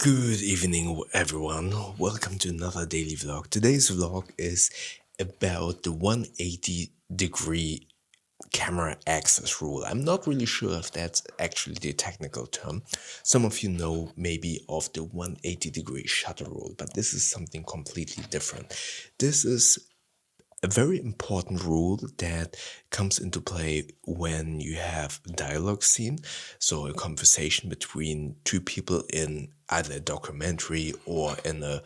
Good evening, everyone. Welcome to another daily vlog. Today's vlog is about the 180-degree camera axis rule. I'm not really sure if that's actually the technical term. Some of you know maybe of the 180-degree shutter rule, but this is something completely different. This is a very important rule that comes into play when you have a dialogue scene, so a conversation between two people in either a documentary or in a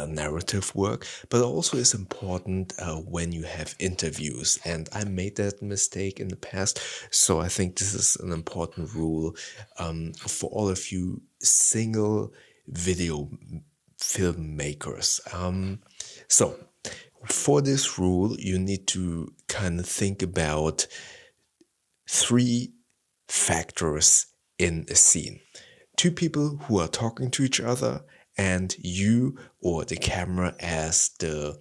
narrative work, but also is important when you have interviews. And I made that mistake in the past, so I think this is an important rule for all of you single video filmmakers. So for this rule, you need to kind of think about three factors in a scene. Two people who are talking to each other, and you or the camera as the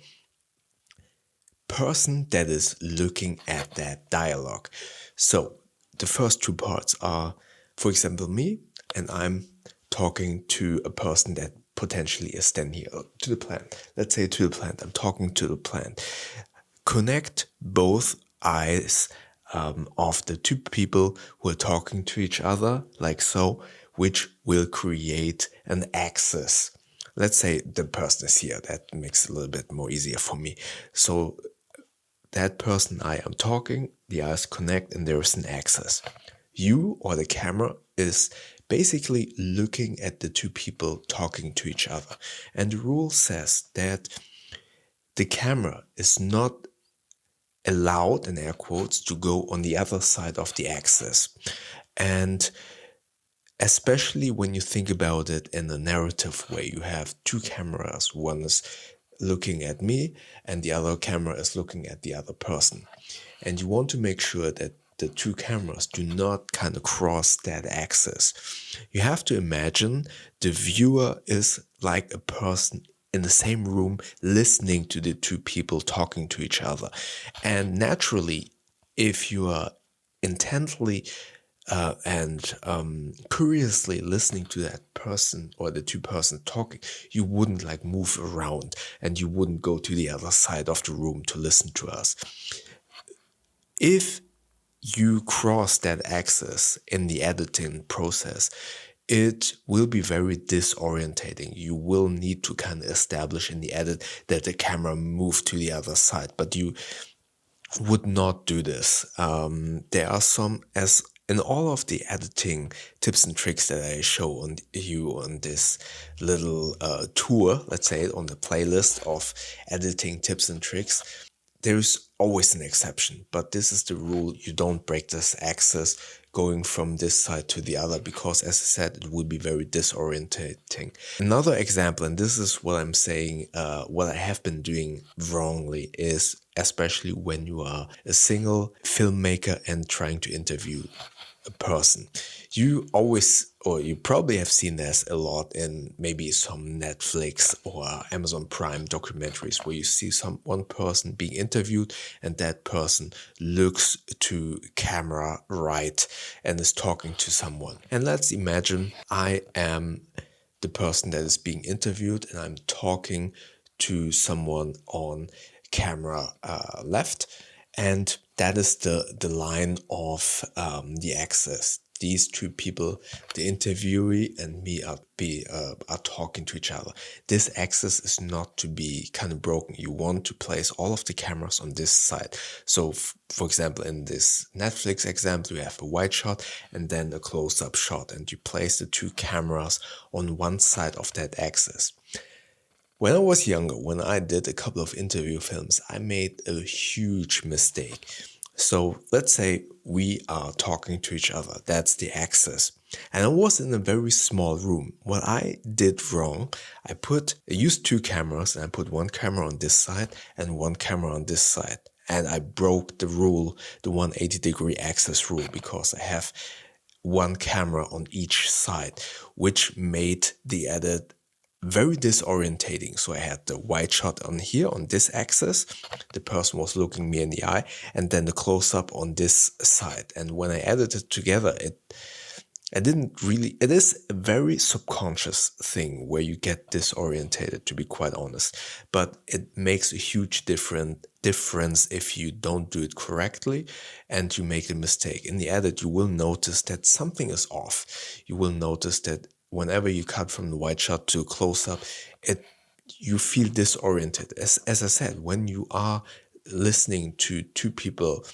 person that is looking at that dialogue. So the first two parts are, for example, me, and I'm talking to a person that potentially is standing here to the plant. Let's say to the plant. I'm talking to the plant. Connect both eyes of the two people who are talking to each other, like so, which will create an axis. Let's say the person is here. That makes it a little bit more easier for me. So that person I am talking, the eyes connect and there is an axis. You or the camera is basically looking at the two people talking to each other. And the rule says that the camera is not allowed, in air quotes, to go on the other side of the axis. And especially when you think about it in a narrative way, you have two cameras. One is looking at me and the other camera is looking at the other person. And you want to make sure that the two cameras do not kind of cross that axis. You have to imagine the viewer is like a person in the same room listening to the two people talking to each other. And naturally, if you are intently and curiously listening to that person or the two persons talking, you wouldn't like move around and you wouldn't go to the other side of the room to listen to us. If you cross that axis in the editing process, it will be very disorientating. You will need to kind of establish in the edit that the camera moved to the other side, but you would not do this. There are some, as in all of the editing tips and tricks that I show on you on this little tour, let's say on the playlist of editing tips and tricks, there's always an exception, but this is the rule. You don't break this axis going from this side to the other because, as I said, it would be very disorientating. Another example, and this is what I'm saying, what I have been doing wrongly is especially when you are a single filmmaker and trying to interview a person. You always, or you probably have seen this a lot in maybe some Netflix or Amazon Prime documentaries where you see one person being interviewed and that person looks to camera right and is talking to someone. And let's imagine I am the person that is being interviewed and I'm talking to someone on camera left, and that is the line of the axis. These two people, the interviewee and me, are talking to each other. This axis is not to be kind of broken. You want to place all of the cameras on this side. So, for example, in this Netflix example, you have a wide shot and then a close-up shot, and you place the two cameras on one side of that axis. When I was younger, when I did a couple of interview films, I made a huge mistake. So let's say we are talking to each other. That's the axis. And I was in a very small room. What I did wrong, I used two cameras and I put one camera on this side and one camera on this side. And I broke the rule, the 180-degree axis rule, because I have one camera on each side, which made the edit very disorientating. So I had the wide shot on here on this axis, the person was looking me in the eye, and then the close-up on this side. And when I edited together, it is a very subconscious thing where you get disorientated, to be quite honest, but it makes a huge difference if you don't do it correctly and you make a mistake. In the edit, you will notice that something is off. You will notice that whenever you cut from the wide shot to a close up, you feel disoriented. As I said, when you are listening to two people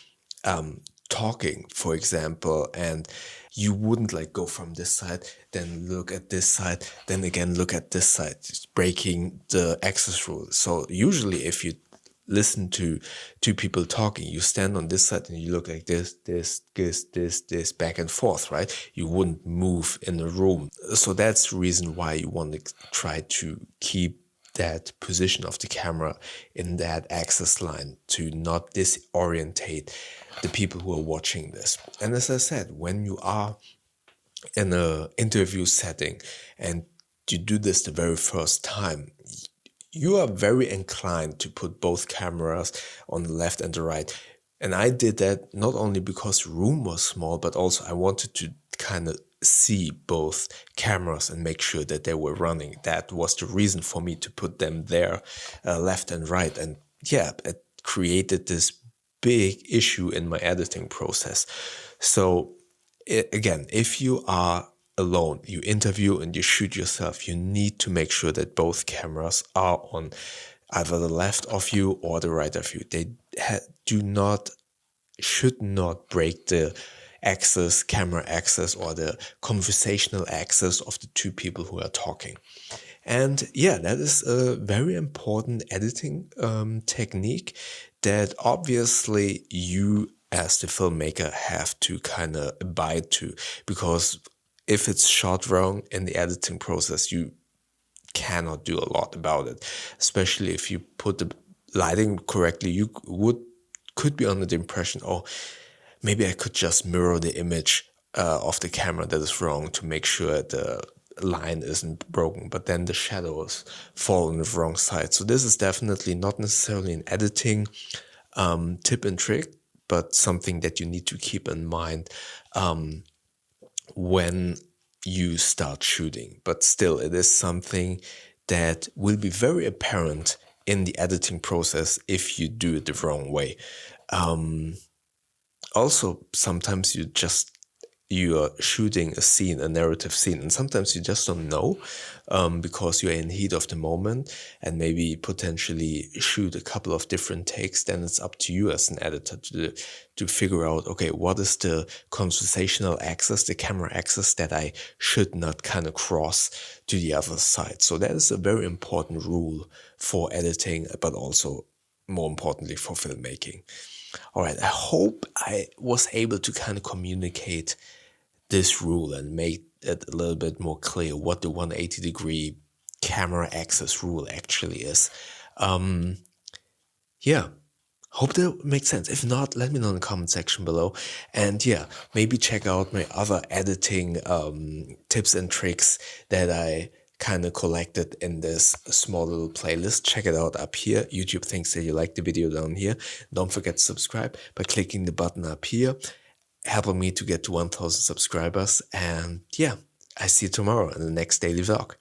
talking, for example, and you wouldn't like go from this side, then look at this side, then again look at this side, just breaking the axis rule. So usually if you listen to two people talking, you stand on this side and you look like this, back and forth, right? You wouldn't move in the room. So that's the reason why you want to try to keep that position of the camera in that axis line to not disorientate the people who are watching this. And as I said, when you are in an interview setting and you do this the very first time, you are very inclined to put both cameras on the left and the right. And I did that not only because the room was small, but also I wanted to kind of see both cameras and make sure that they were running. That was the reason for me to put them there, left and right. And yeah, it created this big issue in my editing process. So again, if you are alone, you interview and you shoot yourself, you need to make sure that both cameras are on either the left of you or the right of you. They should not break the camera axis, or the conversational axis of the two people who are talking. And yeah, that is a very important editing technique that obviously you as the filmmaker have to kind of abide to, because if it's shot wrong in the editing process, you cannot do a lot about it. Especially if you put the lighting correctly, you could be under the impression, oh, maybe I could just mirror the image of the camera that is wrong to make sure the line isn't broken, but then the shadows fall on the wrong side. So this is definitely not necessarily an editing tip and trick, but something that you need to keep in mind when you start shooting. But still, it is something that will be very apparent in the editing process if you do it the wrong way. Also, sometimes you are shooting a scene, a narrative scene, and sometimes you just don't know because you're in heat of the moment and maybe potentially shoot a couple of different takes. Then it's up to you as an editor to figure out, okay, what is the conversational axis, the camera axis that I should not kind of cross to the other side. So that is a very important rule for editing, but also more importantly for filmmaking. All right, I hope I was able to kind of communicate this rule and make it a little bit more clear what the 180-degree camera axis rule actually is. Yeah, hope that makes sense. If not, let me know in the comment section below. And yeah, maybe check out my other editing tips and tricks that I kind of collected in this small little playlist. Check it out up here. YouTube thinks that you like the video down here. Don't forget to subscribe by clicking the button up here, helping me to get to 1,000 subscribers. And yeah, I see you tomorrow in the next daily vlog.